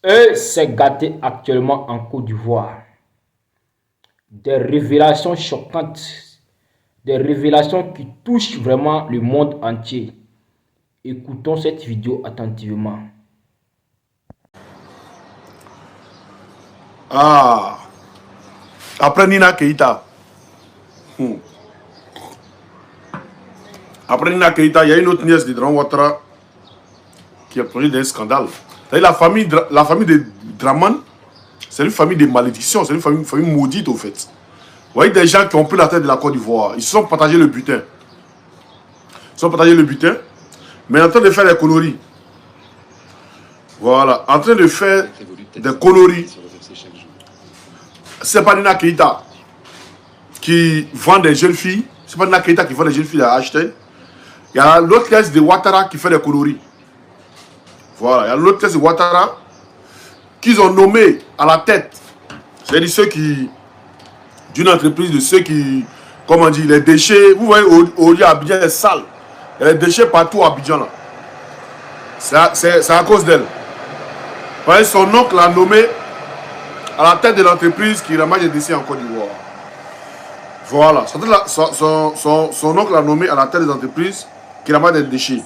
Et s'est gâté actuellement en Côte d'Ivoire. Des révélations choquantes, des révélations qui touchent vraiment le monde entier. Écoutons cette vidéo attentivement. Ah, après Nina Keita. Après Nina Keita, il y a une autre nièce de Dran Ouattara qui a produit des scandales. La famille de Draman, c'est une famille de malédiction, c'est une famille maudite au fait. Vous voyez des gens qui ont pris la tête de la Côte d'Ivoire, ils se sont partagés le butin. Ils se sont partagés le butin, mais en train de faire des conneries. Voilà, en train de faire des conneries. C'est pas Nina Keita qui vend des jeunes filles. C'est pas Nina Keita qui vend des jeunes filles à acheter. Il y a l'autre caisse de Ouattara qui fait des coloris. Voilà, il y a l'autre caisse de Ouattara qu'ils ont nommé à la tête. C'est-à-dire ceux qui, d'une entreprise de ceux qui, comment on dit, les déchets. Vous voyez, au lieu Abidjan est sale. Il y a des déchets partout à Abidjan là. C'est à cause d'elle. Vous voyez, son oncle l'a nommé à la tête de l'entreprise qui ramasse des déchets en Côte d'Ivoire. Voilà, son oncle l'a nommé à la tête des entreprises qui ramasse des déchets.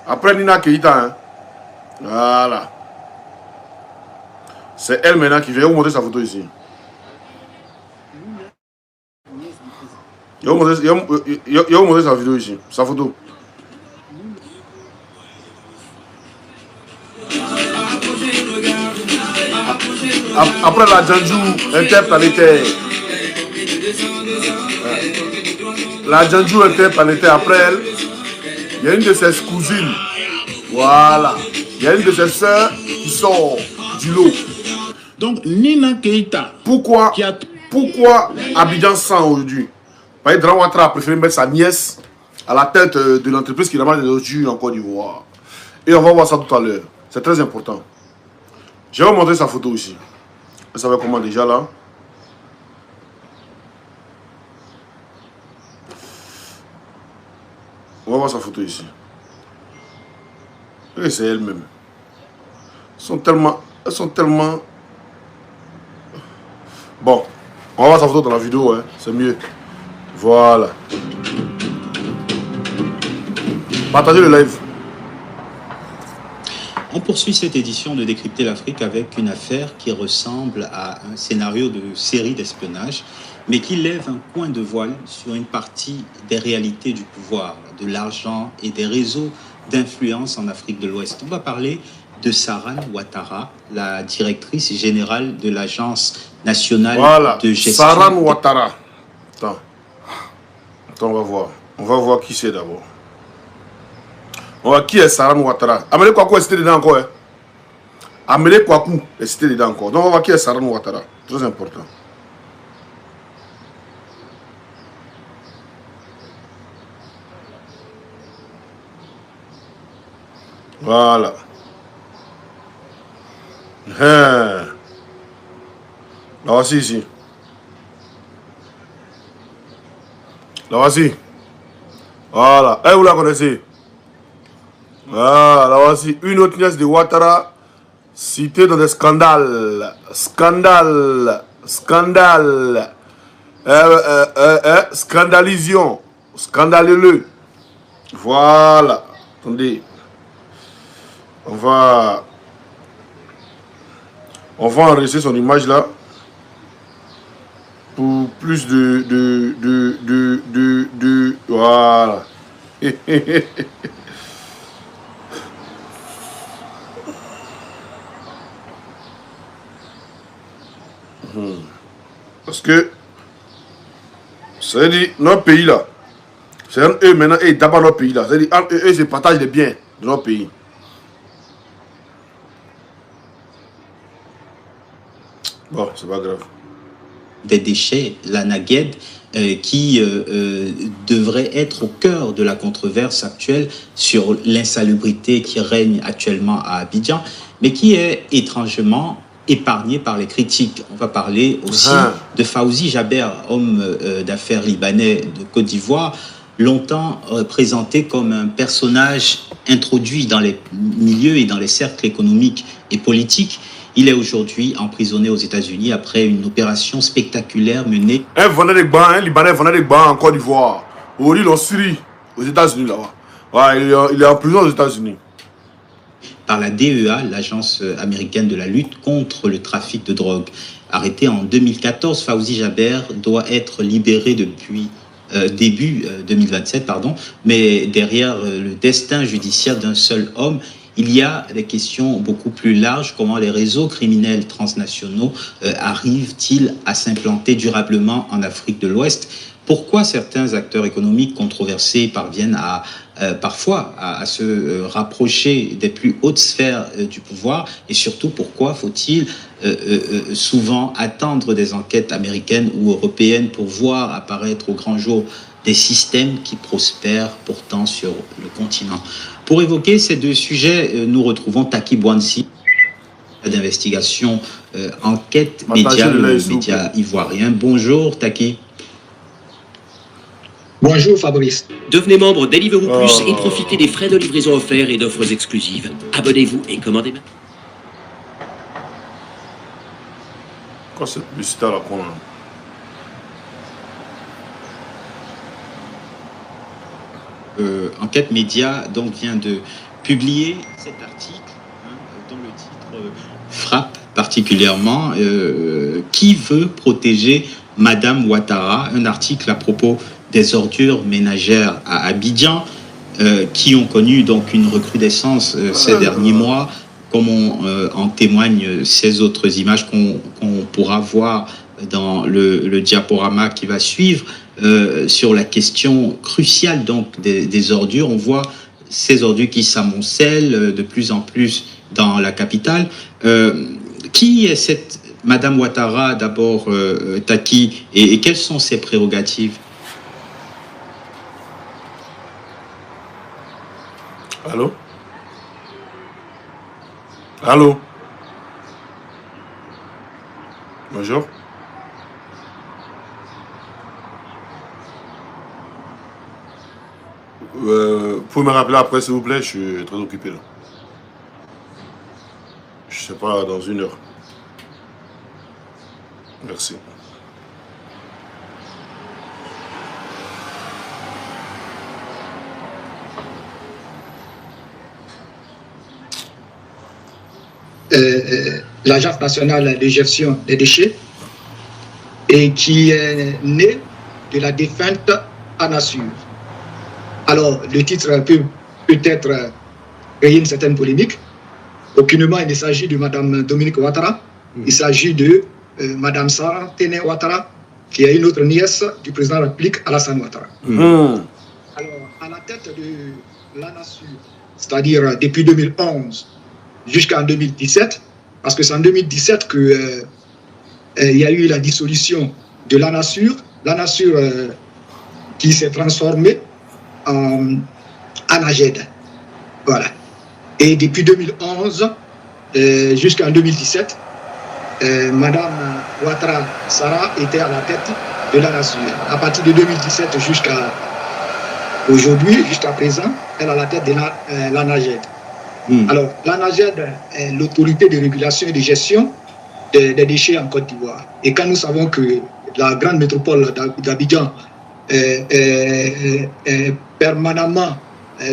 Après Nina Keita, hein. Voilà. C'est elle maintenant qui vient. Je vais vous montrer sa photo ici. Je vais vous montrer sa vidéo ici. Sa photo. Après la Djandjou interplanétaire. La Djandjou interplanétaire, après elle, il y a une de ses cousines. Voilà. Il y a une de ses sœurs qui sort du lot. Donc, Nina Keita. Pourquoi Abidjan 100 aujourd'hui? Parce que Dran Ouattara a préféré mettre sa nièce à la tête de l'entreprise qui ramasse des ordures en Côte d'Ivoire. Et on va voir ça tout à l'heure. C'est très important. Je vais vous montrer sa photo ici. Vous savez comment déjà là? On va voir sa photo ici. Et c'est elle-même. Elles sont tellement... Bon, on va voir sa photo dans la vidéo, hein. C'est mieux. Voilà. Partagez le live. On poursuit cette édition de Décrypter l'Afrique avec une affaire qui ressemble à un scénario de série d'espionnage, mais qui lève un coin de voile sur une partie des réalités du pouvoir, de l'argent et des réseaux d'influence en Afrique de l'Ouest. On va parler de Saran Ouattara, la directrice générale de l'Agence nationale de gestion. Saran Ouattara. Attends, on va voir. On va voir qui c'est d'abord. On va voir qui est Saran Ouattara. Amélie Kouakou est cité dedans encore. Hein? Amélie Kouakou est cité dedans encore. Donc on va voir qui est Saran Ouattara. Très important. Voilà. La voici ici. La voici. Voilà. Et vous la connaissez. Voilà, la voici. Une autre nièce de Ouattara citée dans des scandales. Scandale. Scandale. Scandalision. Scandaleux. Voilà. Attendez. On va enregistrer son image là pour plus de voilà. Parce que ça veut dire notre pays là, c'est eux maintenant et d'abord notre pays là, ça veut dire eux se partagent les biens de notre pays. Bon, c'est pas grave. Des déchets, la Nagued, qui devrait être au cœur de la controverse actuelle sur l'insalubrité qui règne actuellement à Abidjan, mais qui est étrangement épargné par les critiques. On va parler aussi de Fawzi Jaber, homme d'affaires libanais de Côte d'Ivoire, longtemps présenté comme un personnage introduit dans les milieux et dans les cercles économiques et politiques. Il est aujourd'hui emprisonné aux États-Unis après une opération spectaculaire menée. Un Libanais vendait des bancs en Côte d'Ivoire. Aujourd'hui, en Syrie, aux États-Unis là-bas. Ouais, il est en prison aux États-Unis. Par la DEA, l'agence américaine de la lutte contre le trafic de drogue. Arrêté en 2014, Fawzi Jaber doit être libéré depuis début 2027, pardon. Mais derrière le destin judiciaire d'un seul homme, il y a des questions beaucoup plus larges. Comment les réseaux criminels transnationaux arrivent-ils à s'implanter durablement en Afrique de l'Ouest? Pourquoi certains acteurs économiques controversés parviennent parfois à se rapprocher des plus hautes sphères du pouvoir? Et surtout, pourquoi faut-il souvent attendre des enquêtes américaines ou européennes pour voir apparaître au grand jour des systèmes qui prospèrent pourtant sur le continent? Pour évoquer ces deux sujets, nous retrouvons Taki Bouansi, d'investigation Enquête Média, le média ivoirien. Bonjour Taki. Bonjour Fabrice. Devenez membre Deliveroo Plus et profitez des frais de livraison offerts et d'offres exclusives. Abonnez-vous et commandez maintenant. Quoi cette publicité à la con là? Enquête Média donc vient de publier cet article dont le titre frappe particulièrement. Qui veut protéger Madame Ouattara? Un article à propos des ordures ménagères à Abidjan qui ont connu donc une recrudescence ces derniers mois, comme en témoignent ces autres images qu'on pourra voir dans le diaporama qui va suivre. Sur la question cruciale donc des ordures. On voit ces ordures qui s'amoncellent de plus en plus dans la capitale. Qui est cette Madame Ouattara d'abord, Taki, et quelles sont ses prérogatives? Allô? Allô? Bonjour. Vous pouvez me rappeler après s'il vous plaît, je suis très occupé là. Je sais pas, dans 1 heure. Merci. L'Agence nationale de gestion des déchets et qui est née de la défunte ANASUR. Alors, le titre peut-être créer une certaine polémique. Aucunement, il ne s'agit de Mme Dominique Ouattara. Il s'agit de Mme Sarah Tene Ouattara, qui est une autre nièce du président de la République, Alassane Ouattara. Alors, à la tête de l'ANASUR, c'est-à-dire depuis 2011 jusqu'en 2017, parce que c'est en 2017 qu'il y a eu la dissolution de l'ANASUR, qui s'est transformée en ANAGED. Voilà. Et depuis 2011 jusqu'en 2017, Madame Ouattara Sarah était à la tête de l'ANASUR. À partir de 2017 jusqu'à aujourd'hui, jusqu'à présent, elle est à la tête de l'ANAGED. Alors, l'ANAGED est l'autorité de régulation et de gestion des déchets en Côte d'Ivoire. Et quand nous savons que la grande métropole d'Abidjan est permanemment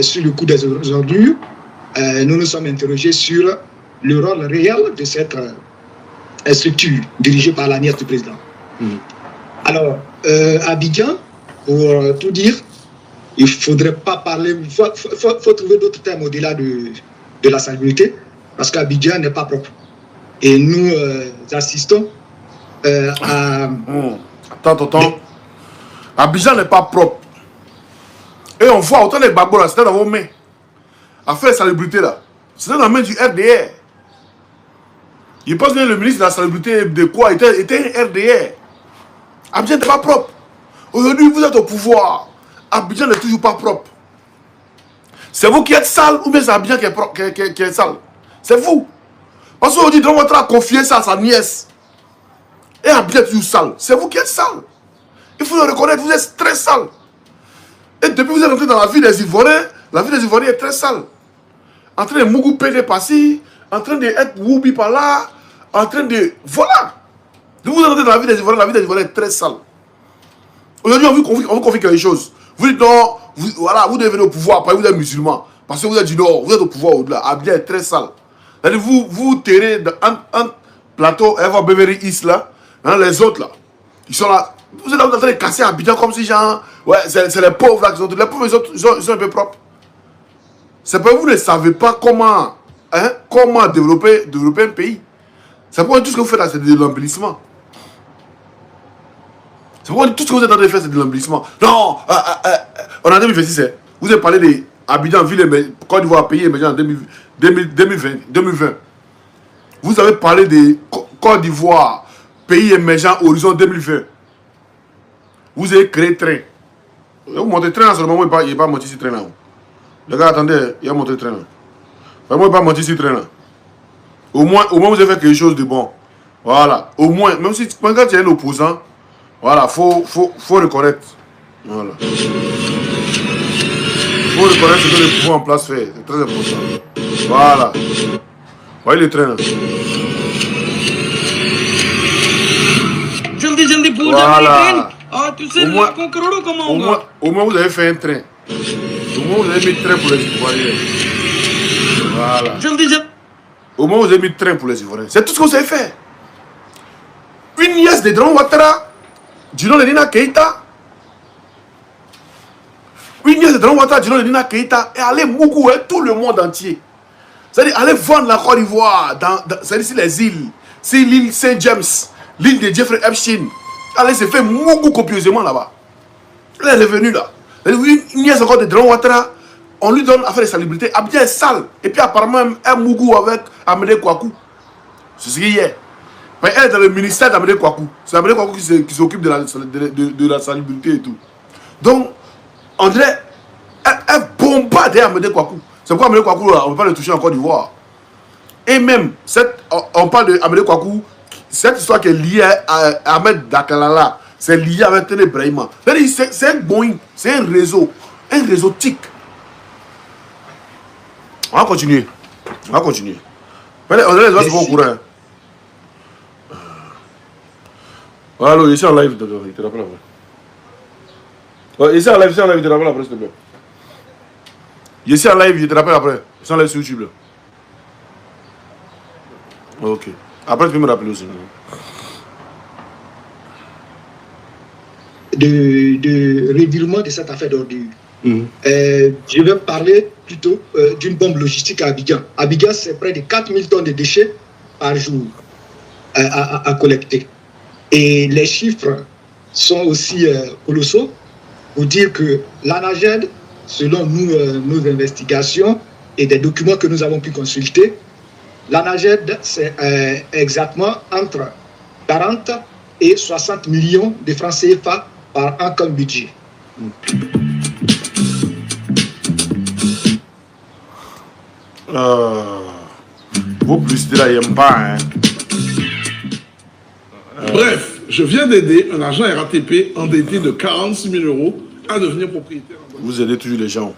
sur le coup des ordures, nous nous sommes interrogés sur le rôle réel de cette structure dirigée par la nièce du président. Alors, Abidjan, pour tout dire, il ne faudrait pas parler, il faut trouver d'autres termes au-delà de la salubrité, parce qu'Abidjan n'est pas propre. Et nous assistons à... Attends. Abidjan n'est pas propre. Et on voit autant les babos là, c'était dans vos mains. À faire la salubrité là. C'était dans la main du RDR. Je pense que le ministre de la salubrité de quoi était un RDR. Abidjan n'est pas propre. Aujourd'hui, vous êtes au pouvoir. Abidjan n'est toujours pas propre. C'est vous qui êtes sale ou bien c'est Abidjan qui est sale? C'est vous. Parce qu'aujourd'hui, Don Ouattara a confié ça à sa nièce. Et Abidjan est toujours sale. C'est vous qui êtes sale. Il faut le reconnaître, vous êtes très sale. Et depuis que vous êtes entré dans la vie des Ivoiriens est très sale. en train de Mougou péter par-ci, en train d'être Woubi par là, en train de... Voilà. Vous entrez dans la vie des Ivoiriens, la vie des Ivoiriens est très sale. Aujourd'hui, on vous confie quelque chose. Vous dites non, voilà, vous devenez au pouvoir, après vous êtes musulman. Parce que vous êtes du Nord, vous êtes au pouvoir au-delà. Abidjan est très sale. Vous terrez un plateau, et voir Beverly Hills là, hein, les autres là, ils sont là. Vous êtes en train de casser Abidjan comme si genre, ouais, c'est les pauvres là qui sont. Les pauvres, ils sont un peu propres. C'est parce que vous ne savez pas comment, hein, comment développer un pays. C'est pourquoi tout ce que vous faites là, c'est de l'embellissement. C'est pourquoi tout ce que vous êtes en train de faire, c'est de l'embellissement. Non, on a 2026, hein. Vous avez parlé des Abidjan, ville, Côte d'Ivoire, pays émergent en 2020. Vous avez parlé des Côte d'Ivoire, pays émergent horizon 2020. Vous avez créé train. Vous montez train là, seulement, il n'est pas monté sur train là. Les gars, attendez, il a monté train là. Moi, il n'est pas monté sur train là. Au moins, vous avez fait quelque chose de bon. Voilà. Au moins, même si quand il y a un opposant, voilà, faut reconnaître. Voilà. Il faut reconnaître ce que le pouvoir en place fait. C'est très important. Voilà. Voyez le train là. Voilà. Au moins vous avez fait un train. Au moins vous avez mis train pour les Ivoiriens. Voilà. Au moins vous avez mis train pour les Ivoiriens. C'est tout ce que vous avez fait. Une nièce de Dran Ouattara, du nom de Nina Keïta. Une nièce de Dran Ouattara, du nom de Nina Keïta, est allée Mougou, tout le monde entier. C'est-à-dire aller vendre la Côte d'Ivoire, c'est-à-dire les îles. C'est l'île Saint-James, l'île de Jeffrey Epstein. Elle s'est fait Mougou copieusement là-bas. Elle est venue là. Une nièce encore de Dran Ouattara, on lui donne à faire les salubrités. Abidjan est sale. Et puis apparemment, un Mougou avec Amédée Kouakou. C'est ce qu'il y a. Mais elle est dans le ministère d'Amédée Kouakou. C'est Amédée Kouakou qui s'occupe de la salubrité et tout. Donc, on dirait, elle bombarde Amédée Kouakou. C'est pourquoi Amédée Kouakou, on ne peut pas le toucher en Côte d'Ivoire. Et même, on parle d'Amédée Kouakou, cette histoire qui est liée à Ahmed Dakalala, c'est lié avec Téné Brahima. C'est un Boeing, c'est un réseau tic. On va continuer. On a les gens qui vont au courant. Voilà, ici en live, il te rappelle après. Ici en live, il te rappelle après, s'il te plaît. Ici en live, il te rappelle après. Ici en live sur YouTube. Là. Ok. Après, tu peux me rappeler aussi. De revirement de cette affaire d'ordure. Je vais parler plutôt d'une bombe logistique à Abidjan. Abidjan, c'est près de 4000 tonnes de déchets par jour à collecter. Et les chiffres sont aussi colossaux pour dire que l'ANAGED, selon nos investigations et des documents que nous avons pu consulter, l'ANAGED, c'est exactement entre 40 et 60 millions de francs CFA par an comme budget. Vos publicités là, ils n'aiment pas. Hein. Bref, je viens d'aider un agent RATP endetté de 46 000 € à devenir propriétaire. Vous aidez toujours les gens.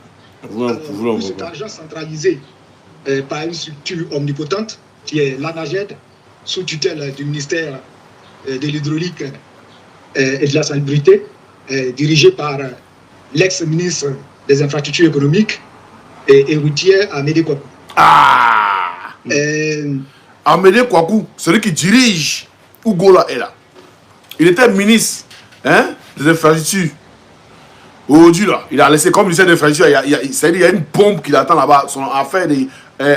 Cet argent centralisé par une structure omnipotente qui est l'ANAGED, sous tutelle du ministère de l'hydraulique et de la salubrité, dirigé par l'ex-ministre des infrastructures économiques et routières, Amédée Kouakou. Amédée Kouakou, celui qui dirige Ougola est là. Il était ministre des infrastructures. Aujourd'hui, là, il a laissé comme ministère des infrastructures. Il y a une bombe qui l'attend là-bas. Son affaire de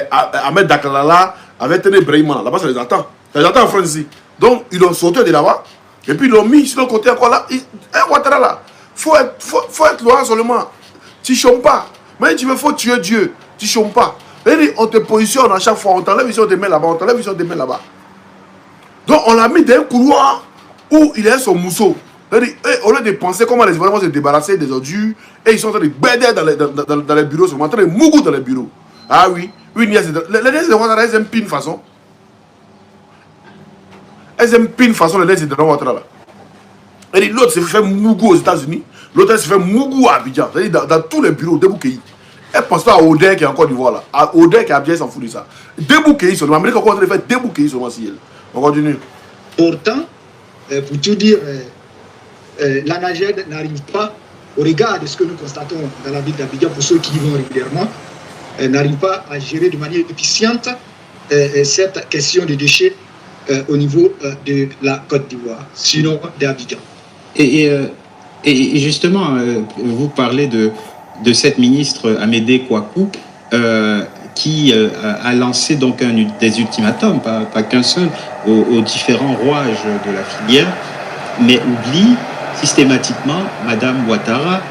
Ahmed Dakalala avec Téné Brahima. Là-bas, ça les attend. Ça les attend en France ici. Donc, ils l'ont sauté de là-bas. Et puis, ils l'ont mis sur le côté encore là. Ouattara là. Faut être loin seulement. Tu ne chômes pas. Mais tu veux, faut tuer Dieu. Tu ne chômes pas. On te positionne à chaque fois. On t'enlève ici, on te met là-bas. On t'enlève ici, on te met là-bas. Donc, on l'a mis dans un couloir où il est son mousseau. Au lieu de penser comment les Ivoiriens vont se débarrasser des ordures, et ils sont en train de bêder dans les bureaux, ils sont en train de mougou dans les bureaux. Ah oui, les nièces de Ouattara, elles aiment pine façon. Elles aiment pine façon les nièces de Ouattara là. L'autre se fait mougou aux États-Unis, l'autre se fait mougou à Abidjan, c'est-à-dire dans tous les bureaux de Boukéi. Elle pense pas à Odin qui est en Côte d'Ivoire là. À Odin qui a bien s'en fout de ça. Débouquer seulement. L'Amérique est en train de faire débouquer seulement si elle. On continue. Pourtant, pour tout dire, l'ANAGED n'arrive pas, au regard de ce que nous constatons dans la ville d'Abidjan, pour ceux qui y vont régulièrement, n'arrive pas à gérer de manière efficiente cette question des déchets au niveau de la Côte d'Ivoire, sinon d'Abidjan. Et justement, vous parlez de cette ministre Amédée Kouakou qui a lancé donc des ultimatums, pas qu'un seul, aux différents rouages de la filière, mais oublie systématiquement Madame Ouattara,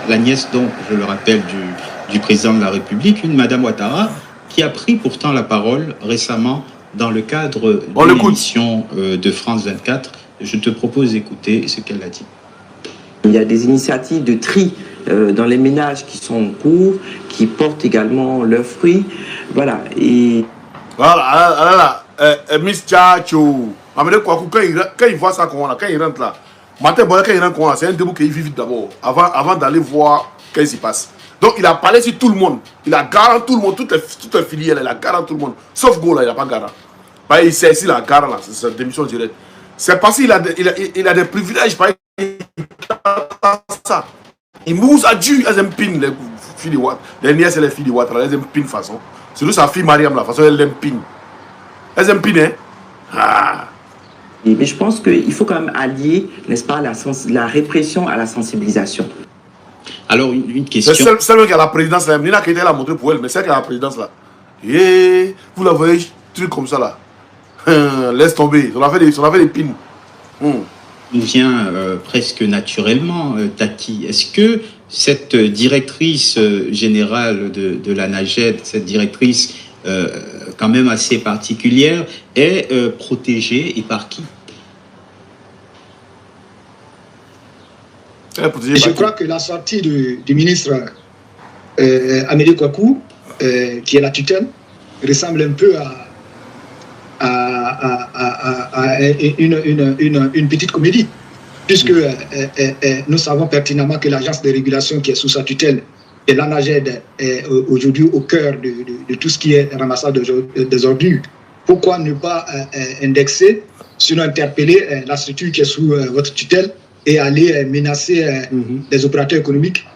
la nièce donc, je le rappelle, du président de la République, une Madame Ouattara qui a pris pourtant la parole récemment dans le cadre de l'émission de France 24. Je te propose d'écouter ce qu'elle a dit. Il y a des initiatives de tri dans les ménages qui sont en cours, qui portent également leurs fruits. Voilà. Et... Voilà, Miss Tchacho. Amédée Kouakou, quand il voit ça, quand il rentre là, Matin, quand il rentre là, c'est un debout qu'il vit vite d'abord, avant d'aller voir qu'est-ce qui se passe. Donc il a parlé sur tout le monde. Il a garanti tout le monde, toutes les filières, il a garanti tout le monde. Sauf Go là, il n'a pas garanti. Il sait ici la garant là, c'est sa démission directe. C'est parce qu'il a des privilèges, par ça. Il mousse à Dieu, elles aiment pin les filles de Ouattara. Les nièces et les filles de Ouattara, elles aiment pin façon. Surtout sa fille Mariam, la façon elle aime pin. Elles aiment pin, hein. Ah. Mais je pense qu'il faut quand même allier, n'est-ce pas, la répression à la sensibilisation. Alors, une question. C'est celle qui a la présidence là. Nina Keïta l'a montré pour elle, mais celle qui a la présidence là. Et vous la voyez, truc comme ça là. Laisse tomber. On a fait des pins. Il vient presque naturellement, Tati. Est-ce que cette directrice générale de l'ANAGED, cette directrice quand même assez particulière, est protégée et par qui? Je crois que la sortie du ministre Amédée Kouakou, qui est la tutelle, ressemble un peu à une petite comédie, puisque nous savons pertinemment que l'agence de régulation qui est sous sa tutelle et l'ANAGED est aujourd'hui au cœur de tout ce qui est ramassage des ordures. Pourquoi ne pas indexer, sinon interpeller la structure qui est sous votre tutelle et aller menacer les opérateurs économiques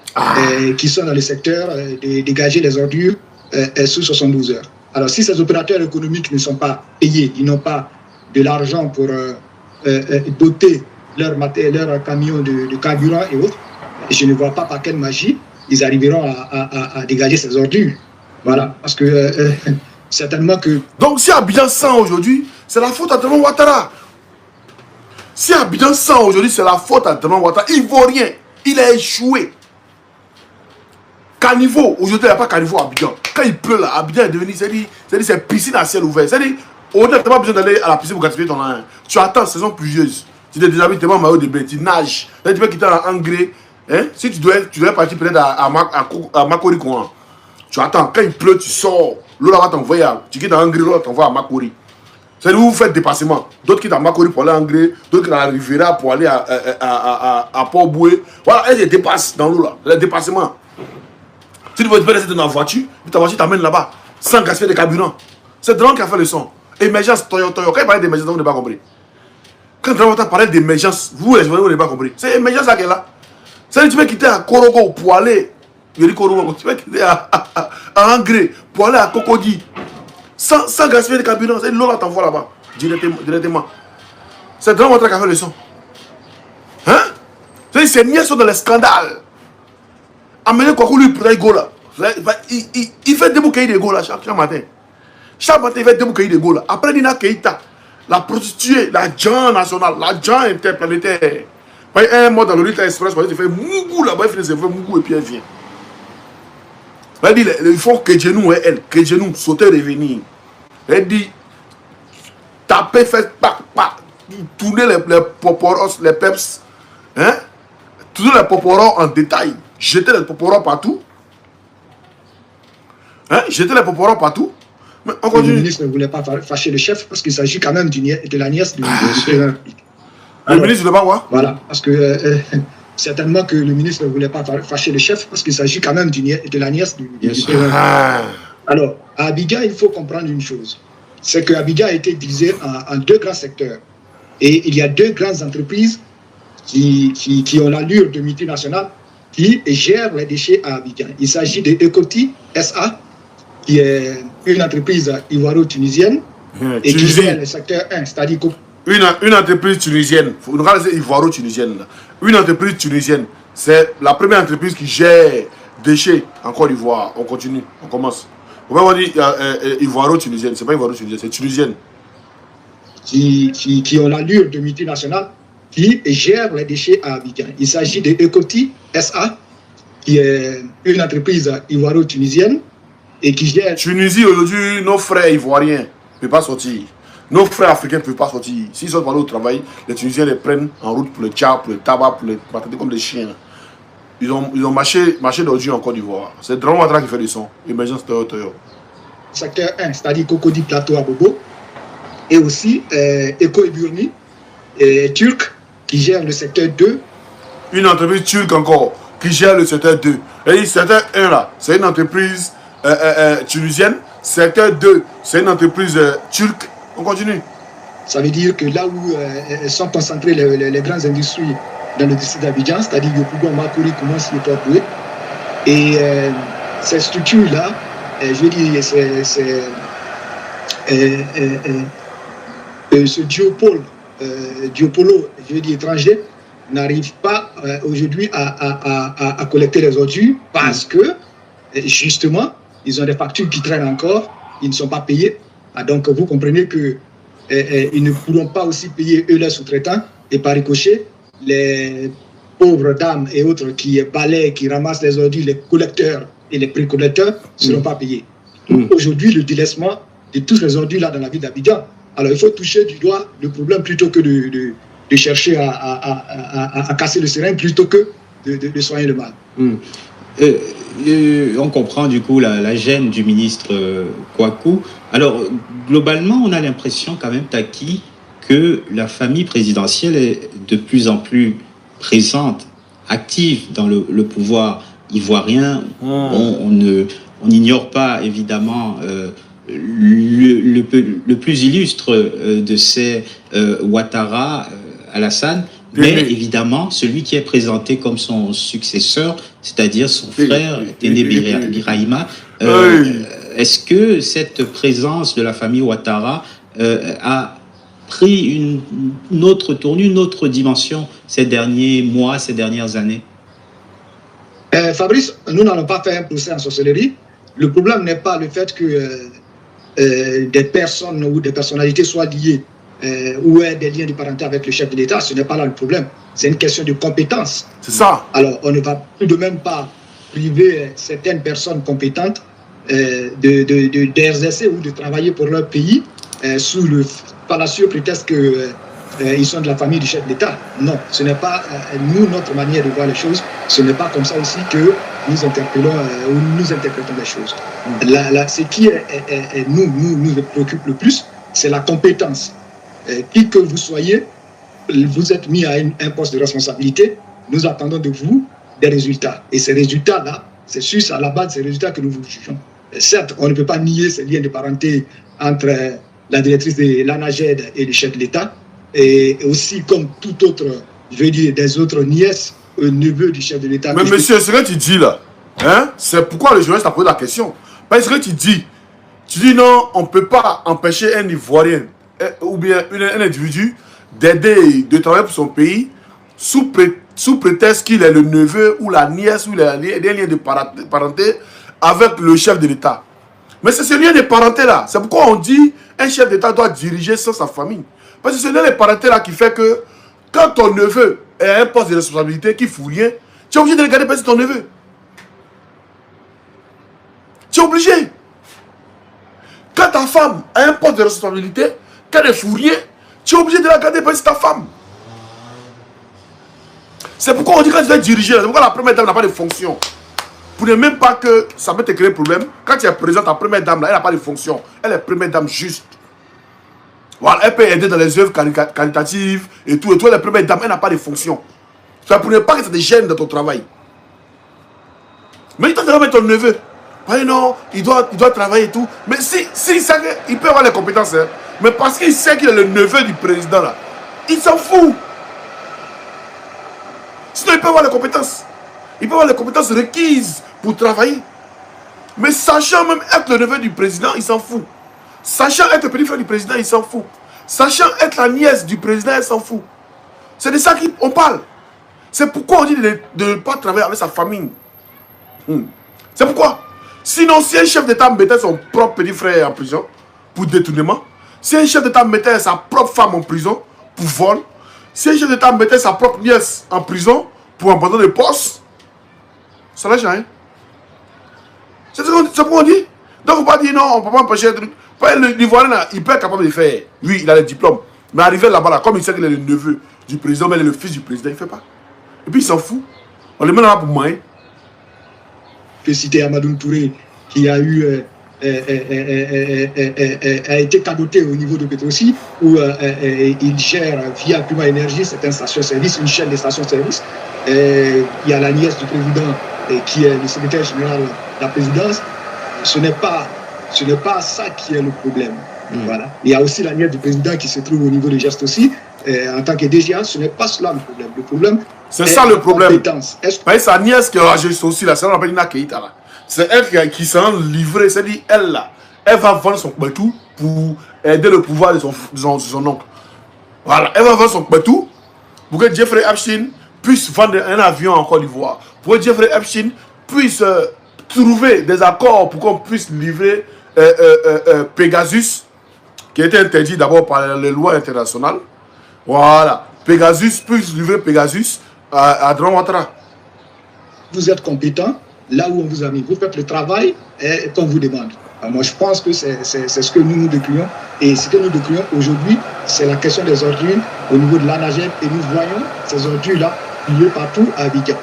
qui sont dans le secteur de dégager les ordures sous 72 heures. Alors si ces opérateurs économiques ne sont pas payés, ils n'ont pas de l'argent pour doter leur camion de carburant et autres, je ne vois pas par quelle magie ils arriveront à dégager ces ordures. Voilà, parce que certainement que... Donc si Abidjan 100 aujourd'hui, c'est la faute à Draman Ouattara. Si Abidjan 100 aujourd'hui, c'est la faute à Draman Ouattara. Il ne vaut rien. Il a échoué. Caniveau, aujourd'hui, il n'y a pas Caniveau à Abidjan. Quand il pleut là, Abidjan est devenu, c'est piscine à ciel ouvert. C'est-à-dire, aujourd'hui, tu n'as pas besoin d'aller à la piscine pour gaspiller ton linge. Tu attends saison pluvieuse. Tu te déshabilles, tu es en maillot de bain, tu nages. Là, tu peux quitter en engrais. Hein? Si tu dois partir peut-être à Makori Kouan, tu attends, quand il pleut, tu sors. L'eau là va t'envoyer, tu quittes en engrais, l'eau t'envoie à Makori. C'est-à-dire où vous faites dépassement. D'autres quittent à Makori pour aller en engrais, d'autres quittent à la Riviera pour aller à Port-Boué. Voilà, elles se dépassent dans l'eau là, le dépassement. Si tu veux te rester dans la voiture, ta voiture t'amène là-bas, sans gaspiller de carburant. C'est Draman qui a fait le son. Émergence, Toyota. Quand il parlait d'émergence, vous n'avez pas compris. Quand Draman parlait d'émergence, vous n'avez pas compris. C'est émergence là qu'elle est là. C'est-à-dire que tu peux quitter à Korogo pour aller, tu peux quitter à Angré pour aller à Cocody, sans gaspiller de carburant. C'est l'eau là t'envoie là-bas, directement. C'est Draman qui a fait le son. Hein? C'est-à-dire que ces niais sont dans les scandales. Amédée Kouakou lui prend go là. Il fait débouquer des go là chaque matin. Chaque matin il fait débouquer des go là. Après Nina Keïta, la prostituée, l'agent national, l'agent interplanétaire. Un mois dans l'Orient Express, il fait mougou là-bas, il fait mougou et puis elle vient. Elle dit, il faut que Genou et elle, que Genou sauter revenir. Elle dit, taper, faire tourner les poporos, les peps, hein? Tourner les poporos en détail, jeter les poporos partout. Hein? Jeter les poporos partout. Mais on continue. Le ministre ne voulait pas fâcher le chef parce qu'il s'agit quand même de la nièce du président. Le ministre ne veut pas voir. Voilà, parce que certainement que le ministre ne voulait pas fâcher le chef parce qu'il s'agit quand même de la nièce du président. Alors, à Abidjan, il faut comprendre une chose. C'est que Abidjan a été divisé en deux grands secteurs. Et il y a deux grandes entreprises qui ont l'allure de multinationales qui gèrent les déchets à Abidjan. Il s'agit de Ecoti SA, qui est une entreprise ivoiro-tunisienne et qui gère le secteur 1, c'est-à-dire une entreprise tunisienne, regardez ivoiro-tunisienne, une entreprise tunisienne, c'est la première entreprise qui gère déchets en Côte d'Ivoire. On continue, on commence. On va dire ivoiro-tunisienne, c'est pas ivoiro-tunisienne, c'est tunisienne. Qui ont l'allure de multinationales qui gèrent les déchets à Abidjan. Il s'agit de Ecoti SA, qui est une entreprise ivoiro-tunisienne et qui gère... Tunisie, aujourd'hui, nos frères ivoiriens ne peuvent pas sortir. Nos frères africains ne peuvent pas sortir. S'ils sont parlés au travail, les Tunisiens les prennent en route pour le tchap, pour le tabac, pour les traiter comme des chiens. Ils ont marché d'aujourd'hui en Côte d'Ivoire. C'est Dramane Ouattara qui fait du son. Emergence Toyo. Secteur 1, c'est-à-dire Cocody Plateau à Bobo. Et aussi Eco Eburni, turc, qui gère le secteur 2. Une entreprise turque encore, qui gère le secteur 2. Et le secteur 1 là, c'est une entreprise tunisienne. Secteur 2, c'est une entreprise turque. On continue. Ça veut dire que là où sont concentrées les grandes industries dans le district d'Abidjan, c'est-à-dire Yopougon, Makori, Koumassi et Toapoué. Et ces structures-là, je veux dire, ce diopolo, je veux dire, étranger, n'arrive pas aujourd'hui à collecter les ordures parce que, justement, ils ont des factures qui traînent encore, ils ne sont pas payés. Ah, donc, vous comprenez qu'ils ne pourront pas aussi payer eux leurs sous-traitants et par ricochet, les pauvres dames et autres qui balaient, qui ramassent les ordures, les collecteurs et les précollecteurs ne seront pas payés. Aujourd'hui, le délaissement de tous les ordures là dans la ville d'Abidjan. Alors, il faut toucher du doigt le problème plutôt que de chercher à casser le serin, plutôt que de soigner le mal. On comprend du coup la gêne du ministre Kouakou. Alors, globalement, on a l'impression quand même, Taki, que la famille présidentielle est de plus en plus présente, active dans le pouvoir ivoirien. On n'ignore pas, évidemment, le plus illustre de ces Ouattara, Alassane, mais évidemment, celui qui est présenté comme son successeur, c'est-à-dire son frère, Téné Birahima. Est-ce que cette présence de la famille Ouattara a pris une autre tournure, une autre dimension ces derniers mois, ces dernières années? Fabrice, nous n'allons pas faire un procès en sorcellerie. Le problème n'est pas le fait que des personnes ou des personnalités soient liées ou aient des liens de parenté avec le chef de l'État. Ce n'est pas là le problème. C'est une question de compétence. C'est ça. Alors, on ne va tout de même pas priver certaines personnes compétentes d'exercer ou de travailler pour leur pays sous le fallacieux prétexte qu'ils sont de la famille du chef de l'État. Non, ce n'est pas notre manière de voir les choses. Ce n'est pas comme ça aussi que nous interpellons ou nous interprétons les choses. Ce qui nous préoccupe le plus, c'est la compétence. Qui que vous soyez, vous êtes mis à un poste de responsabilité. Nous attendons de vous des résultats. Et ces résultats-là, c'est sur la base de ces résultats que nous vous jugeons. Certes, on ne peut pas nier ces liens de parenté entre la directrice de l'ANAGED et le chef de l'État, et aussi comme tout autre, je veux dire, des autres nièces, neveux du chef de l'État. Mais monsieur, ce que tu dis là, hein, c'est pourquoi le journaliste a posé la question. Parce que tu dis non, on ne peut pas empêcher un Ivoirien ou bien un individu d'aider, de travailler pour son pays sous prétexte qu'il est le neveu ou la nièce ou des liens de parenté avec le chef de l'État. Mais c'est ce lien de parenté là. C'est pourquoi on dit un chef d'État doit diriger sans sa famille. Parce que c'est ce lien de parenté là qui fait que quand ton neveu est à un poste de responsabilité qui ne fout rien, tu es obligé de regarder passer ton neveu. Tu es obligé. Quand ta femme a un poste de responsabilité, quand elle ne fout rien, tu es obligé de la garder passer ta femme. C'est pourquoi on dit quand tu dois diriger, c'est pourquoi la première dame n'a pas de fonction. Pour ne même pas que ça peut te créer problème. Quand tu es présent, ta première dame, là, elle n'a pas de fonction. Elle est première dame juste. Voilà, elle peut aider dans les œuvres caritatives et tout. Et toi, la première dame, elle n'a pas de fonction. Ça pour ne pas que ça te gêne dans ton travail. Mais il doit mettre ton neveu. Oui, non, il doit travailler et tout. Mais si il sait qu'il peut avoir les compétences, hein, mais parce qu'il sait qu'il est le neveu du président là, il s'en fout. Sinon, il peut avoir les compétences. Il peut avoir les compétences requises pour travailler. Mais sachant même être le neveu du président, il s'en fout. Sachant être le petit frère du président, il s'en fout. Sachant être la nièce du président, il s'en fout. C'est de ça qu'on parle. C'est pourquoi on dit de ne pas travailler avec sa famille. C'est pourquoi. Sinon, si un chef d'État mettait son propre petit frère en prison pour détournement, si un chef d'État mettait sa propre femme en prison pour vol, si un chef d'État mettait sa propre nièce en prison pour abandon de poste, ça n'a rien. C'est ce qu'on dit. Donc, il ne faut pas dire non, on ne peut pas empêcher un truc. L'Ivoirien, il peut être capable de faire. Oui, il a le diplôme. Mais arrivé là-bas, là, comme il sait qu'il est le neveu du président, mais il est le fils du président, il ne fait pas. Et puis il s'en fout. On le met là pour moi. Je peux citer Amadou Touré, qui a été cadoté au niveau de Petrosi, où il gère via Puma Énergie certaines stations-service, une chaîne de stations-service. Il y a la nièce du président qui est le secrétaire général de la présidence. Ce n'est pas ça qui est le problème. Voilà. Il y a aussi la nièce du président qui se trouve au niveau des gestes aussi. En tant que DGA, ce n'est pas cela le problème. Le problème, c'est ça le problème. C'est sa nièce qui a juste aussi là, c'est ce qu'on appelle Nina Keïta là. C'est elle qui s'est livrée, c'est-à-dire elle là, elle va vendre son kbetou pour aider le pouvoir de son oncle. Voilà, elle va vendre son kbetou pour que Jeffrey Epstein puisse vendre un avion en Côte d'Ivoire. Pour que Jeffrey Epstein puisse trouver des accords pour qu'on puisse livrer Pegasus, qui a été interdit d'abord par les lois internationales. Voilà, Pegasus puisse livrer Pegasus à Dran Ouattara. Vous êtes compétent, là où on vous a mis, vous faites le travail qu'on vous demande. Alors moi, je pense que c'est ce que nous décrions. Et ce que nous décrions aujourd'hui, c'est la question des ordures au niveau de l'ANAGED. Et nous voyons ces ordures-là liées partout à Abidjan.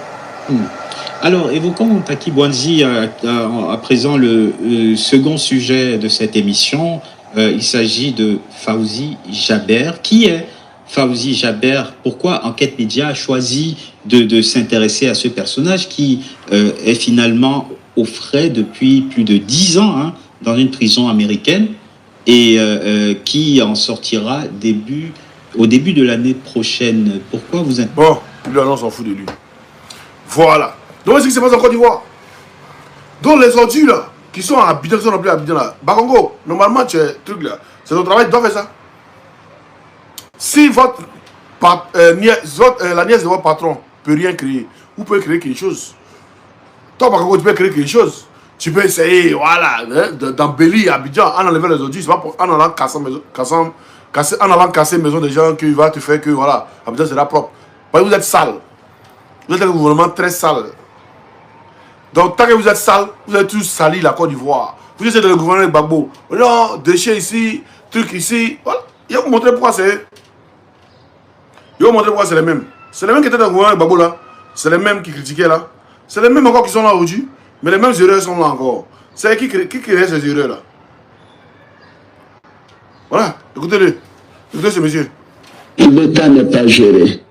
Alors, évoquons, Taki Bouanzi, à présent le second sujet de cette émission. Il s'agit de Fawzi Jaber. Qui est Fawzi Jaber? Pourquoi Enquête Média a choisi de s'intéresser à ce personnage qui est finalement au frais depuis plus de 10 ans dans une prison américaine et qui en sortira au début de l'année prochaine? Pourquoi vous êtes... Bon, lui, on s'en fout de lui. Voilà. Donc, ce qui se passe en Côte d'Ivoire. Donc, les ordures là, qui sont à Abidjan, qui sont appelés à Abidjan là, Bakongo, normalement, tu es truc là, c'est ton travail, tu dois faire ça. Si la nièce de votre patron peut rien créer, vous pouvez créer quelque chose. Toi, Bakongo, tu peux créer quelque chose. Tu peux essayer, voilà, d'embellir Abidjan en enlevant les ordures, c'est pas en allant casser maison des gens qui va te faire que, voilà, Abidjan sera propre. Parce que vous êtes sale. Vous êtes un gouvernement très sale. Donc, tant que vous êtes sale, vous êtes tous salis la Côte d'Ivoire. Vous êtes le gouvernement de Gbagbo. Non, déchets ici, trucs ici. Voilà. Il va vous montrer pourquoi c'est. Il va vous montrer pourquoi c'est les mêmes. C'est les mêmes qui étaient dans le gouvernement de Gbagbo là. C'est les mêmes qui critiquaient là. C'est les mêmes encore qui sont là aujourd'hui. Mais les mêmes erreurs sont là encore. C'est qui crée ces erreurs là. Voilà. Écoutez-le. Écoutez ce monsieur. L'État n'est pas géré.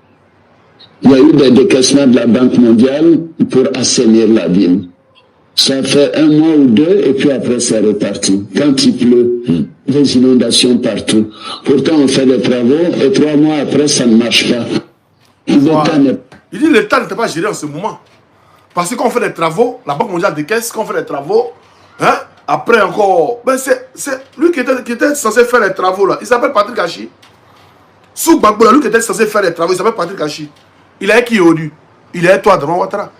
Il y a eu des décaissements de la Banque mondiale pour assainir la ville. Ça fait 1 mois ou 2 et puis après c'est reparti. Quand il pleut, des inondations partout. Pourtant on fait des travaux et 3 mois après ça ne marche pas. Il dit l'État n'était pas géré en ce moment. Parce qu'on fait des travaux, la Banque mondiale décaisse, qu'on fait des travaux, après encore, ben c'est lui qui était censé faire les travaux là, il s'appelle Patrick Hachi. Sous Gbagbo, lui qui était censé faire les travaux, il s'appelle Patrick Hachi. Il est qui aujourd'hui? Il est toi, Dran Ouattara.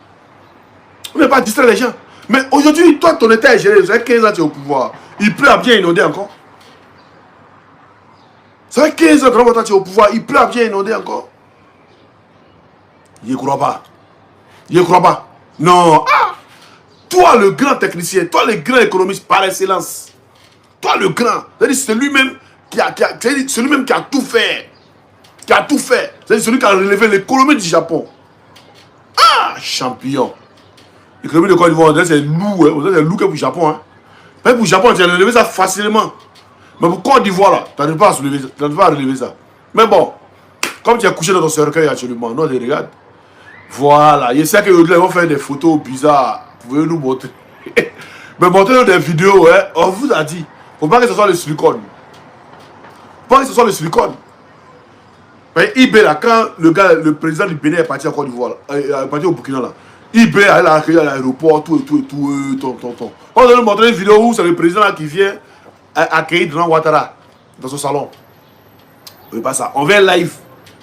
On ne peut pas distraire les gens. Mais aujourd'hui, toi, ton état est géré. Ça fait 15 ans que tu es au pouvoir. Il pleut à bien inonder encore. Ça fait 15 ans que Dran Ouattara tu es au pouvoir. Il pleut à bien inonder encore. Il ne croit pas. Il ne croit pas. Non. Ah! Toi, le grand technicien, toi, le grand économiste par excellence. Toi, le grand. C'est lui-même qui a tout fait. Qui a tout fait. C'est celui qui a relevé l'économie du Japon. Ah, champion. L'économie de Côte d'Ivoire, c'est loup. C'est loup que pour le Japon. Mais pour le Japon, tu as relevé ça facilement. Mais pour Côte d'Ivoire, là, tu n'arrives pas à relever ça. Mais bon, comme tu as couché dans ton cercueil actuellement, non, je regarde. Voilà. Je sais que ils vont faire des photos bizarres. Vous pouvez nous montrer. Mais montrez-nous des vidéos, hein. On vous a dit. Faut pas que ce soit le silicone. Faut pas que ce soit le silicone. Mais eBay, là, quand le président du Bénin est parti en Côte d'Ivoire, est parti au Burkina, là, eBay, elle a accueilli à l'aéroport, tout. On va nous montrer une vidéo où c'est le président là, qui vient accueillir Dran Ouattara dans son salon. On veut pas ça. On vient live.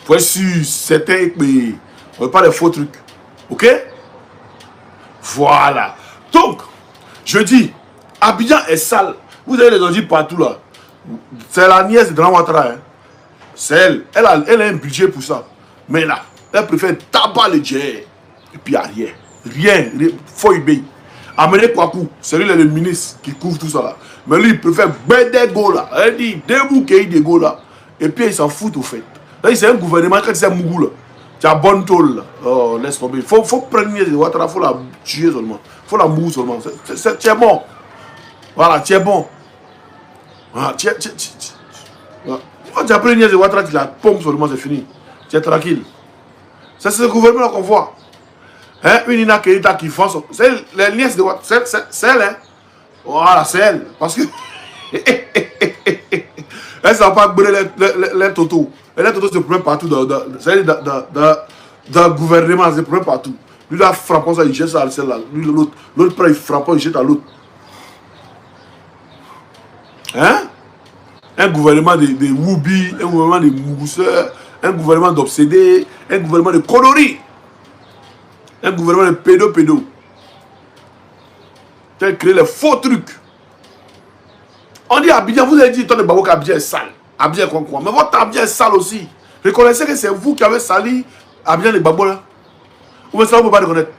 Pour être sûr, certain, mais on veut pas les faux trucs. Ok? Voilà. Donc, je dis, Abidjan est sale. Vous avez les ordi partout là. C'est la nièce de Dran Ouattara. Hein. C'est elle. Elle a un budget pour ça. Mais là, elle préfère tabac le jet. Et puis il n'y a rien. Rien. Faut y amener Kwaku. C'est lui le ministre qui couvre tout ça là. Mais lui, il préfère des go là. Elle dit, débouquer des go là. Et puis il s'en fout au fait. Là, c'est un gouvernement quand c'est Mougou là. Tu as bonne tôle là. Oh, laisse tomber. Faut prendre une Ouattara, faut la tuer seulement. Faut la mourir seulement. Tu es bon. Voilà, tu es bon. Voilà, tu quand tu as pris une nièce de Ouattara, tu la pompes seulement, c'est fini. Tu es tranquille. C'est ce gouvernement qu'on voit. Hein? Une Ina Keita qui fonce. C'est la nièce de Ouattara. C'est elle. Hein? Voilà, c'est elle. Parce que. Elle ne va pas brûler les totos. Et les totos se prennent partout. Dans le gouvernement, ils se prennent partout. Lui, là, frappant ça, il jette ça à celle-là. Lui, l'autre. L'autre prend, il frappe, il jette à l'autre. Hein? Un gouvernement de Woubi, un gouvernement de Mougousseurs, un gouvernement d'obsédés, un gouvernement de coloris, un gouvernement de pédo. Tu as créé les faux trucs. On dit Abidjan, vous avez dit toi de Babou qu'Abidjan est sale. Abidjan est quoi? Mais votre Abidjan est sale aussi. Reconnaissez que c'est vous qui avez sali Abidjan de Babou là. Ou bien ça vous ne pouvez pas reconnaître.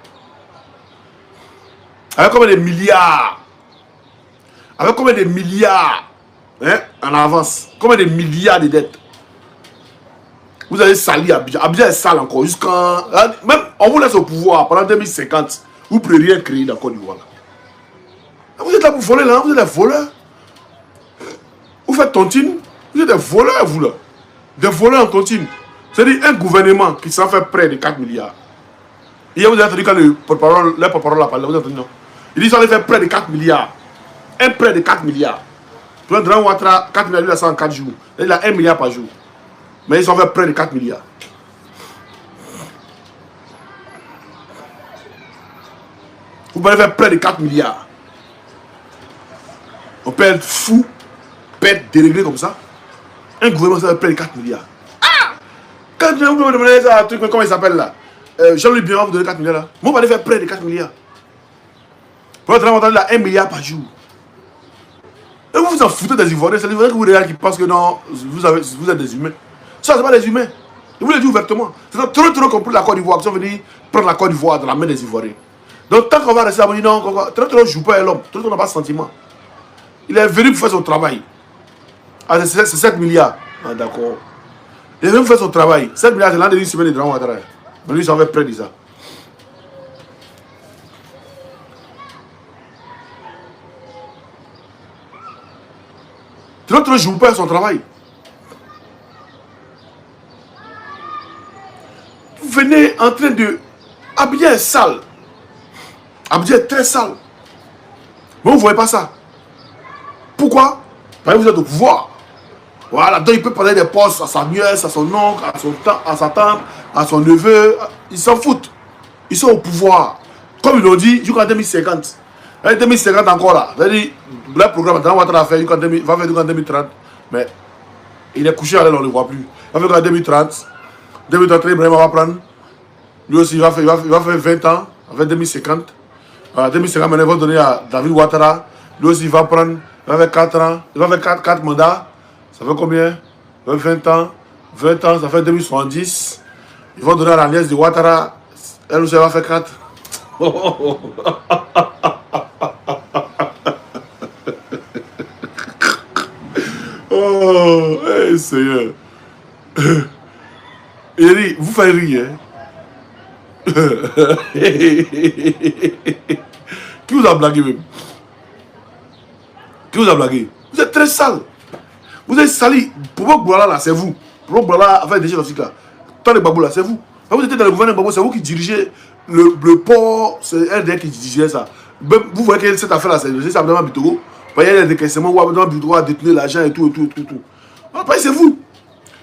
Avec combien de milliards? Avec combien de milliards? Hein, en avance. Combien de milliards de dettes? Vous avez sali Abidjan. Abidjan est sale encore. Jusqu'en. Même on vous laisse au pouvoir pendant 2050. Vous ne pourrez rien créer dans Côte d'Ivoire. Vous êtes là pour voler là. Vous êtes des voleurs. Vous faites tontine. Vous êtes des voleurs, vous là. Des voleurs en tontine. C'est-à-dire un gouvernement qui s'en fait près de 4 milliards. Hier vous avez entendu quand le porte-parole a parlé. Vous avez entendu non? Il dit qu'ils ont fait près de 4 milliards. Un prêt de 4 milliards. Pour un Dran Ouattara, 4 milliards, il a ça en 4 jours. Il a 1 milliard par jour. Mais ils ont fait près de 4 milliards. Vous pouvez faire près de 4 milliards. On peut être fou, peut être déréglé comme ça. Un gouvernement, ça fait près de 4 milliards. Ah! Quand vous me demandez ça, un truc, comment il s'appelle là? Jean-Louis Biron vous donne 4 milliards là. Moi, on va faire près de 4 milliards. Pour un Dran Ouattara, il a 1 milliard par jour. Et vous vous en foutez des Ivoiriens, c'est les Ivoiriens que vous regardez qui pensent que non, vous êtes des humains. Ça, c'est pas des humains. Je vous le dis ouvertement. C'est trop compris la Côte d'Ivoire, qui sont venus prendre la Côte d'Ivoire dans la main des Ivoiriens. Donc, tant qu'on va rester à dire non, trop joue pas à l'homme, trop n'a pas de sentiment. Il est venu pour faire son travail. Ah, c'est 7 milliards. Ah, d'accord. Il est venu pour faire son travail. 7 milliards, c'est l'an de une semaine de Dran Ouattara. Mais lui, il s'en fait près de ça. Trop joue pas à son travail. Vous venez en train de. Abidjan est sale. Abidjan est très sale. Mais vous ne voyez pas ça. Pourquoi? Parce que vous êtes au pouvoir. Voilà, donc il peut parler des postes à sa nièce, à son oncle, à sa tante, à son neveu. Ils s'en foutent. Ils sont au pouvoir. Comme ils l'ont dit, jusqu'en 2050. En 2050 encore là. C'est-à-dire, le programme Dran Ouattara va faire jusqu'en 2030. Mais il est couché à l'aile, on ne le voit plus. Il va faire jusqu'en 2030. 2030, Ibrahima va prendre. Lui aussi, il va faire 20 ans. En 2050. 2050, maintenant, il va donner à David Ouattara. Lui aussi, il va prendre. Il va faire 4 ans. Il va faire 4 mandats. Ça fait combien? 20 ans. 20 ans, ça fait 2070. Ils vont donner à la nièce de Ouattara. Elle aussi, elle va faire 4. Oh, hey, Seigneur. Il dit, vous faites rire. Hein? Qui vous a blagué même? Qui vous a blagué? Vous êtes très sale. Vous êtes sali. Pour vos là, c'est vous. Pour vos là, avec des gens là. Tant de babou là, c'est vous. Quand vous étiez dans le gouvernement Gbagbo, c'est vous qui dirigez le port, c'est RDR qui dirigeait ça. Vous voyez que cette affaire-là, c'est simplement Bitogo. Il y a des décaissements où Bitogo a détenu l'argent et tout. Après, c'est vous.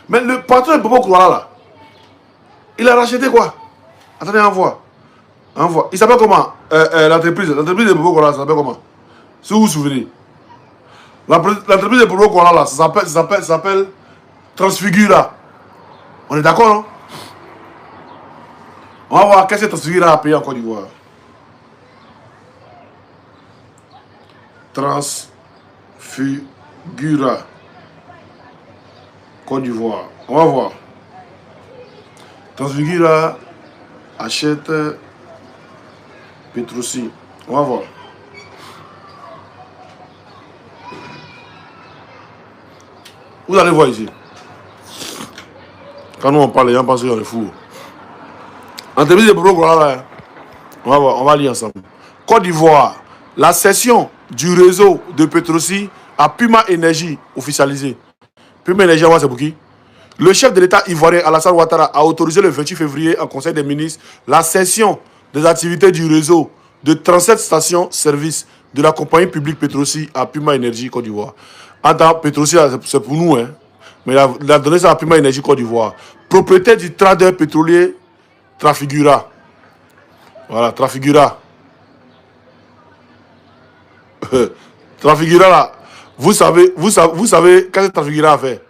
Mais le patron de Bobo Kouara, là, il a racheté quoi? Attendez, envoie. Il s'appelle comment? L'entreprise de Bobo Kouara, ça s'appelle comment? Si vous vous souvenez. L'entreprise de Bobo Kouara, là, ça s'appelle Transfigura. On est d'accord, non? On va voir qu'est-ce que Transfigura a payé en Côte d'Ivoire. Transfigura. Côte d'Ivoire. On va voir. Transfigura achète Petrosi. On va voir. Vous allez voir ici. Quand nous on parle, les gens pensent qu'on est fous. Entreprise de Bobo Kouara, on va voir, on va lire ensemble. Côte d'Ivoire, la cession du réseau de Petrosi à Puma Énergie officialisée. Puma Énergie, c'est pour qui? Le chef de l'État ivoirien Alassane Ouattara a autorisé le 28 février en Conseil des ministres la cession des activités du réseau de 37 stations-service de la compagnie publique Petrosi à Puma Énergie Côte d'Ivoire. Attends, Petrosi, c'est pour nous, hein. Mais il a donné ça à Puma Énergie Côte d'Ivoire. Propriétaire du trader pétrolier Trafigura. Voilà, Trafigura. Trafigura là. Vous savez qu'est-ce que Trafigura a fait?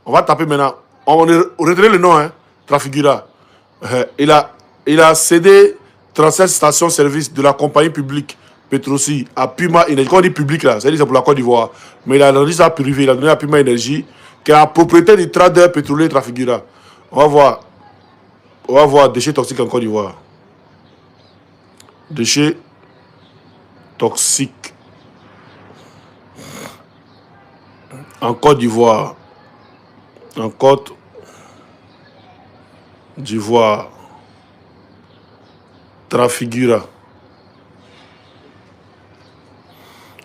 On va taper maintenant. On retient le nom, hein. Trafigura. Il a cédé 37 stations-service de la compagnie publique Petrosi à Puma Énergie. Quand on dit public là, c'est pour la Côte d'Ivoire. Mais il a donné ça privé, il a donné à Puma Énergie, qui est la propriétaire du trader pétrolier Trafigura. On va voir déchets toxiques en Côte d'Ivoire. Déchets toxiques en Côte d'Ivoire. En Côte d'Ivoire. Trafigura.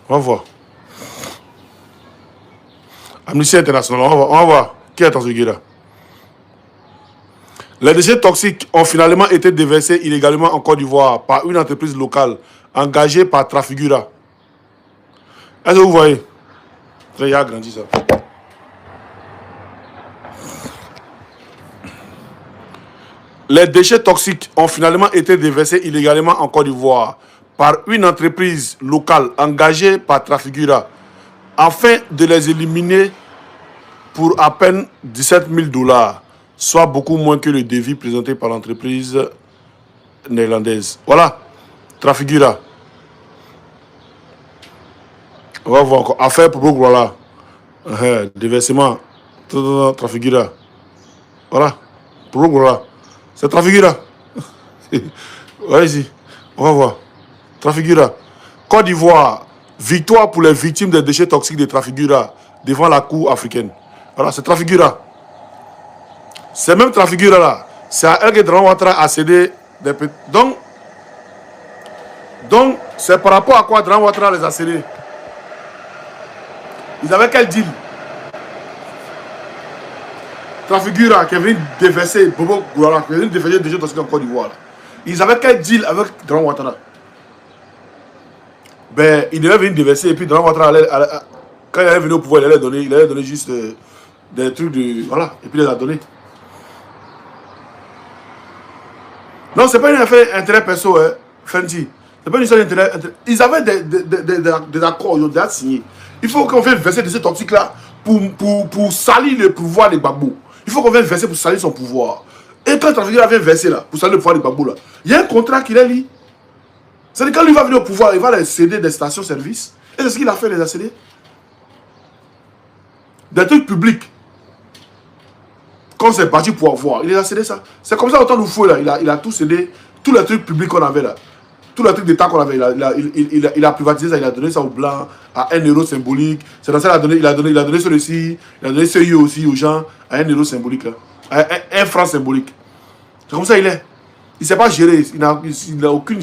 On va voir. Amnesty International, on va voir. Qui est Trafigura? Les déchets toxiques ont finalement été déversés illégalement en Côte d'Ivoire par une entreprise locale engagée par Trafigura. Est-ce que vous voyez? Il a grandi ça. Les déchets toxiques ont finalement été déversés illégalement en Côte d'Ivoire par une entreprise locale engagée par Trafigura afin de les éliminer pour à peine 17 000 $, soit beaucoup moins que le devis présenté par l'entreprise néerlandaise. Voilà, Trafigura. On va voir encore. Affaire pour Bobo Kouara. Déversement. Trafigura. Voilà, pour Bobo Kouara. C'est Trafigura. Ouais, ici. On va voir. Trafigura. Côte d'Ivoire. Victoire pour les victimes des déchets toxiques de Trafigura devant la Cour africaine. Voilà, c'est Trafigura. C'est même Trafigura là. C'est à elle que Dramane Ouattara a cédé des... Donc, c'est par rapport à quoi Dramane Ouattara les a cédés. Ils avaient quel deal? Trafigura qui est venu déverser Bobo Kouara, qui est venu déverser des gens en Côte d'Ivoire. Ils avaient quel deal avec Dramane Ouattara? Ben, il devait venir déverser et puis Dramane Ouattara quand il est venu au pouvoir, il allait donner juste des trucs de... Voilà, et puis il les a donnés. Non, c'est pas une affaire d'intérêt perso, hein, Fenty. C'est pas une histoire d'intérêt. Ils avaient des accords, ils ont déjà signé. Il faut qu'on vienne verser de ces toxiques là pour salir le pouvoir de Gbagbo. Il faut qu'on vienne verser pour salir son pouvoir. Et quand Trafigura vient verser là, pour salir le pouvoir de Gbagbo là, il y a un contrat qu'il a lié. C'est-à-dire quand lui va venir au pouvoir, il va les céder des stations-service. Et c'est ce qu'il a fait, les a cédés. Des trucs publics. Quand c'est parti pour avoir, il les a cédé ça. C'est comme ça, autant nous fouet là, il a tout cédé, tous les trucs publics qu'on avait là. Tous les trucs d'État qu'on avait, il a privatisé ça, il a donné ça aux Blancs à 1 euro symbolique. C'est dans ça qu'il a donné celui-ci, il a donné celui aussi aux gens à 1 euro symbolique. Là. À 1 franc symbolique. C'est comme ça il est. Il ne sait pas gérer, il n'a aucune...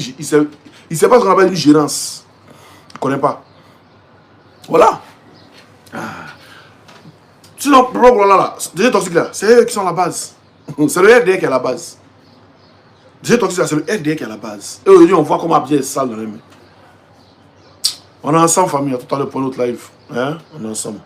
Il sait pas ce qu'on appelle une gérance. Il ne connaît pas. Voilà. Sinon, voilà là, déjà toxique là, c'est eux qui sont la base. C'est le RDR qui est la base. Déjà, toxique, c'est le RDR qui est à la base. Et aujourd'hui, on voit comment Abidjan est sale dans les mains. On est ensemble, famille, à tout à l'heure pour notre live. Hein? On est ensemble.